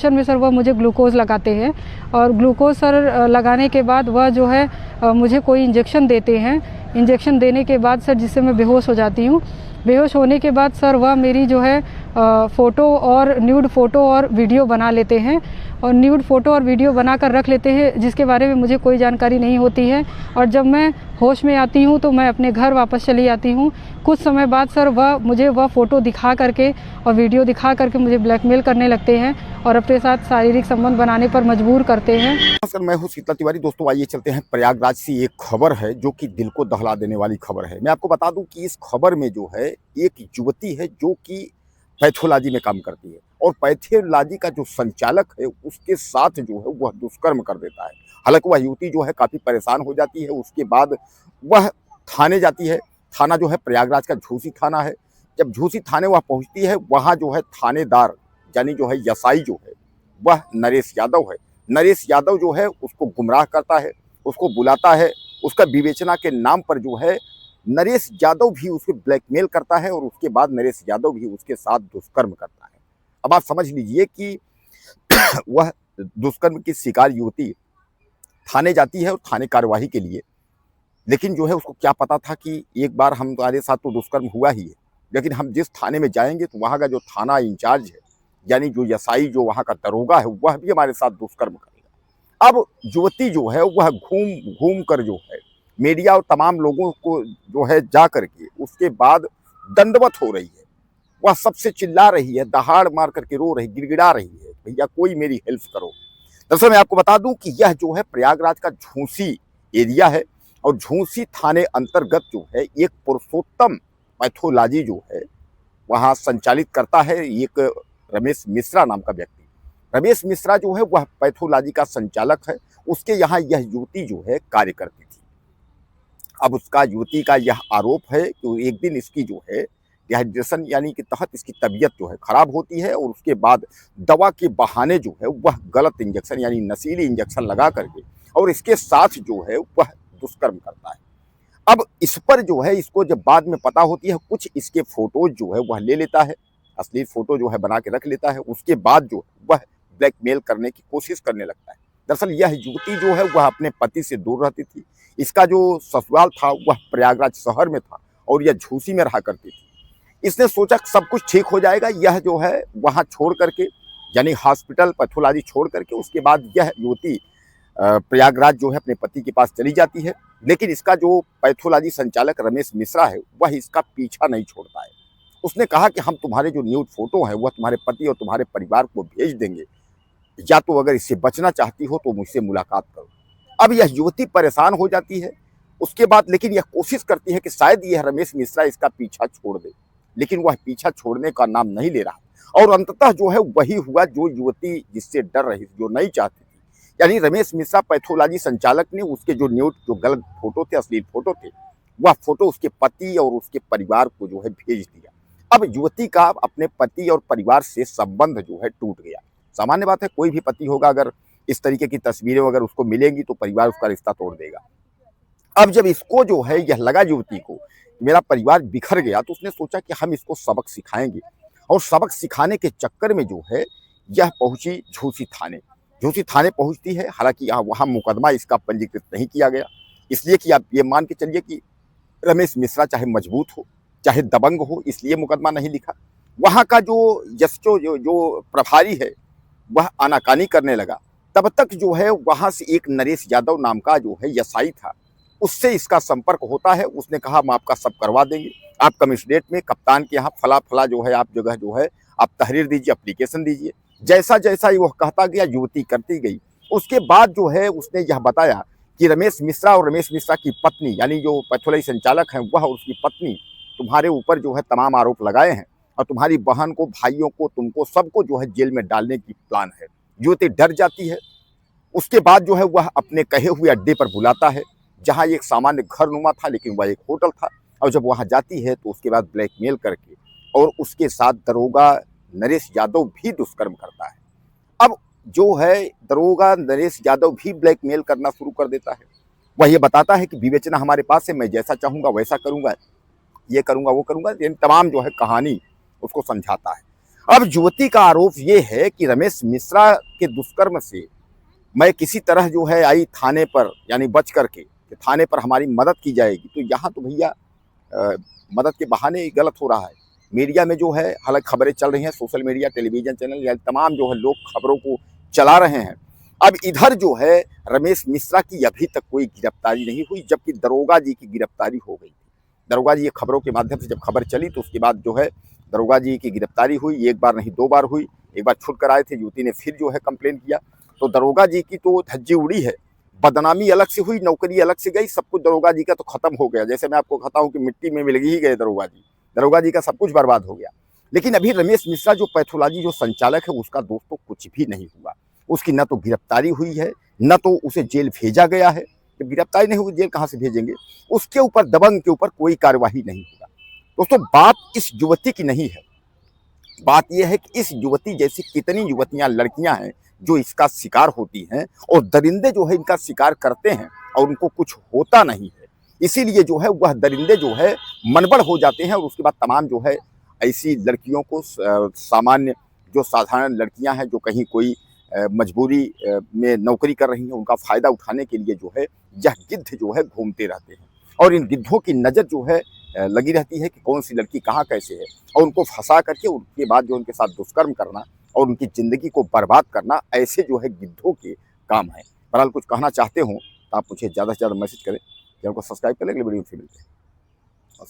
Injection में sir वह मुझे ग्लूकोज़ लगाते हैं और ग्लूकोज़ सर लगाने के बाद वह जो है मुझे कोई इंजेक्शन देते हैं। इंजेक्शन देने के बाद सर जिससे मैं बेहोश हो जाती हूँ। बेहोश होने के बाद सर वह मेरी जो है फ़ोटो और न्यूड फ़ोटो और वीडियो बना लेते हैं और न्यूड फ़ोटो और वीडियो बनाकर रख लेते हैं, जिसके बारे में मुझे कोई जानकारी नहीं होती है। और जब मैं होश में आती हूँ तो मैं अपने घर वापस चली आती हूँ। कुछ समय बाद सर मुझे वह फ़ोटो दिखा करके और वीडियो दिखा करके मुझे ब्लैकमेल करने लगते हैं और अपने साथ शारीरिक संबंध बनाने पर मजबूर करते हैं। सर मैं हूँ शीतल तिवारी। दोस्तों आइए चलते हैं प्रयागराज से एक खबर है जो कि दिल को दहला देने वाली खबर है। मैं आपको बता दूं कि इस खबर में जो है एक युवती है जो कि पैथोलॉजी में काम करती है और पैथोलॉजी का जो संचालक है उसके साथ जो है वह दुष्कर्म कर देता है। हालांकि वह युवती जो है काफ़ी परेशान हो जाती है। उसके बाद वह थाने जाती है। थाना जो है प्रयागराज का झूसी थाना है। जब झूसी थाने वह पहुँचती है, वहाँ जो है थानेदार यानी जो है एसआई जो है वह नरेश यादव है। नरेश यादव जो है उसको गुमराह करता है, उसको बुलाता है। उसका विवेचना के नाम पर जो है नरेश यादव भी उसे ब्लैकमेल करता है और उसके बाद नरेश यादव भी उसके साथ दुष्कर्म करता है। अब आप समझ लीजिए कि वह दुष्कर्म की शिकार युवती थाने जाती है और थाने कार्यवाही के लिए, लेकिन जो है उसको क्या पता था कि एक बार हमारे साथ तो दुष्कर्म हुआ ही है, लेकिन हम जिस थाने में जाएंगे तो वहाँ का जो थाना इंचार्ज है यानी जो एसआई जो वहाँ का दरोगा है वह भी हमारे साथ दुष्कर्म करेगा। अब युवती जो है वह घूम घूम कर जो है मीडिया और तमाम लोगों को जो है जा करके उसके बाद दंडवत हो रही है। वह सबसे चिल्ला रही है, दहाड़ मार करके रो रही, गिड़गिड़ा रही है, भैया कोई मेरी हेल्प करो। दरअसल मैं आपको बता दूं कि यह जो है प्रयागराज का झूसी एरिया है और झूसी थाने अंतर्गत जो है एक पुरुषोत्तम पैथोलॉजी जो है वहाँ संचालित करता है एक रमेश मिश्रा नाम का व्यक्ति। रमेश मिश्रा जो है वह पैथोलॉजी का संचालक है। उसके यहाँ यह युवती जो है कार्य करती थी। अब उसका युवती का यह आरोप है कि एक दिन इसकी जो है डिहाइड्रेशन यानी कि तहत इसकी तबीयत जो है खराब होती है और उसके बाद दवा के बहाने जो है वह गलत इंजेक्शन यानी नशीली इंजेक्शन लगा करके और इसके साथ जो है वह दुष्कर्म करता है। अब इस पर जो है इसको जब बाद में पता होती है, कुछ इसके फोटोज जो है वह ले लेता है, असली फोटो जो है बना के रख लेता है। उसके बाद जो वह ब्लैकमेल करने की कोशिश करने लगता है। दरअसल यह युवती जो है वह अपने पति से दूर रहती थी। इसका जो ससुराल था वह प्रयागराज शहर में था और यह झूसी में रहा करती थी। इसने सोचा सब कुछ ठीक हो जाएगा, यह जो है वहाँ छोड़ करके यानी हॉस्पिटल पैथोलॉजी छोड़ करके उसके बाद यह युवती प्रयागराज जो है अपने पति के पास चली जाती है। लेकिन इसका जो पैथोलॉजी संचालक रमेश मिश्रा है वह इसका पीछा नहीं छोड़ता है। उसने कहा कि हम तुम्हारे जो न्यूड फोटो है वह तुम्हारे पति और तुम्हारे परिवार को भेज देंगे, या तो अगर इससे बचना चाहती हो तो मुझसे मुलाकात करो। अब यह युवती परेशान हो जाती है। उसके बाद लेकिन यह कोशिश करती है कि शायद यह रमेश मिश्रा इसका पीछा छोड़ दे, लेकिन वह पीछा छोड़ने का नाम नहीं ले रहा और अंततः जो है वही हुआ जो युवती जिससे डर रही, जो नहीं चाहती थी। यानी रमेश मिश्रा पैथोलॉजी संचालक ने उसके जो न्यूड जो गलत फोटो थे, अश्लील फोटो थे, वह फोटो उसके पति और उसके परिवार को जो है भेज दिया। अब युवती का अपने पति और परिवार से संबंध जो है टूट गया। सामान्य बात है, कोई भी पति होगा अगर इस तरीके की तस्वीरें अगर उसको मिलेंगी तो परिवार उसका रिश्ता तोड़ देगा। अब जब इसको जो है यह लगा युवती को मेरा परिवार बिखर गया, तो उसने सोचा कि हम इसको सबक सिखाएंगे और सबक सिखाने के चक्कर में जो है यह पहुंची झूसी थाने। झूसी थाने पहुंचती है। हालांकि वहाँ मुकदमा इसका पंजीकृत नहीं किया गया, इसलिए कि आप ये मान के चलिए कि रमेश मिश्रा चाहे मजबूत हो चाहे दबंग हो, इसलिए मुकदमा नहीं लिखा। वहाँ का जो एसएचओ जो प्रभारी है वह आनाकानी करने लगा। तब तक जो है वहाँ से एक नरेश यादव नाम का जो है एसआई था, उससे इसका संपर्क होता है। उसने कहा हम आपका सब करवा देंगे, आप कमिश्नरेट में कप्तान के यहाँ फला फला जो है आप जगह जो है आप तहरीर दीजिए, एप्लीकेशन दीजिए। जैसा जैसा वह कहता गया युवती करती गई। उसके बाद जो है उसने यह बताया कि रमेश मिश्रा और रमेश मिश्रा की पत्नी यानी जो पैथोलॉजी संचालक हैं वह और उसकी पत्नी तुम्हारे ऊपर जो है तमाम आरोप लगाए हैं और तुम्हारी बहन को, भाइयों को, तुमको सबको जो है जेल में डालने की प्लान है। युवती डर जाती है। उसके बाद जो है वह अपने कहे हुए अड्डे पर बुलाता है जहाँ एक सामान्य घर नुमा था लेकिन वह एक होटल था। और जब वहाँ जाती है तो उसके बाद ब्लैकमेल करके और उसके साथ दरोगा नरेश यादव भी दुष्कर्म करता है। अब जो है दरोगा नरेश यादव भी ब्लैकमेल करना शुरू कर देता है। वह ये बताता है कि विवेचना हमारे पास है, मैं जैसा चाहूँगा वैसा करूँगा, ये करूँगा वो करूँगा, यानी तमाम जो है कहानी उसको समझाता है। अब युवती का आरोप ये है कि रमेश मिश्रा के दुष्कर्म से मैं किसी तरह जो है आई थाने पर, यानी बच करके कि थाने पर हमारी मदद की जाएगी। तो यहाँ तो भैया मदद के बहाने ही गलत हो रहा है। मीडिया में जो है हालांकि खबरें चल रही हैं, सोशल मीडिया, टेलीविजन चैनल या तमाम जो है लोग खबरों को चला रहे हैं। अब इधर जो है रमेश मिश्रा की अभी तक कोई गिरफ्तारी नहीं हुई, जबकि दरोगा जी की गिरफ्तारी हो गई। दरोगा जी ये खबरों के माध्यम से जब खबर चली तो उसके बाद जो है दरोगा जी की गिरफ्तारी हुई। एक बार नहीं 2 बार हुई। एक बार छूट कर आए थे, युवती ने फिर जो है कंप्लेन किया। तो दरोगा जी की तो धज्जी उड़ी है, बदनामी अलग से हुई, नौकरी अलग से गई, सब कुछ दरोगा जी का तो खत्म हो गया। जैसे मैं आपको कहता हूँ कि मिट्टी में मिल ही गए दरोगा जी का सब कुछ बर्बाद हो गया। लेकिन अभी रमेश मिश्रा जो पैथोलॉजी जो संचालक है उसका दोस्तों कुछ भी नहीं हुआ। उसकी न तो गिरफ्तारी हुई है, न तो उसे जेल भेजा गया है। जब गिरफ्तारी नहीं हुई जेल कहाँ से भेजेंगे? उसके ऊपर दबंग के ऊपर कोई कार्यवाही नहीं हुआ। दोस्तों बात इस युवती की नहीं है, बात यह है कि इस युवती जैसी कितनी युवतियां, लड़कियां हैं जो इसका शिकार होती हैं और दरिंदे जो है इनका शिकार करते हैं और उनको कुछ होता नहीं है। इसीलिए जो है वह दरिंदे जो है मनबड़ हो जाते हैं और उसके बाद तमाम जो है ऐसी लड़कियों को, सामान्य जो साधारण लड़कियां हैं जो कहीं कोई मजबूरी में नौकरी कर रही हैं, उनका फ़ायदा उठाने के लिए जो है यह गिद्ध जो है घूमते रहते हैं। और इन गिद्धों की नज़र जो है लगी रहती है कि कौन सी लड़की कहाँ कैसे है, और उनको फंसा करके उनके बाद जो उनके साथ दुष्कर्म करना और उनकी ज़िंदगी को बर्बाद करना, ऐसे जो है गिद्धों के काम है। बहरहाल कुछ कहना चाहते हो तो आप मुझे ज़्यादा से ज़्यादा मैसेज करें, चैनल को सब्सक्राइब करें। अगली वीडियो में फिर मिलते हैं।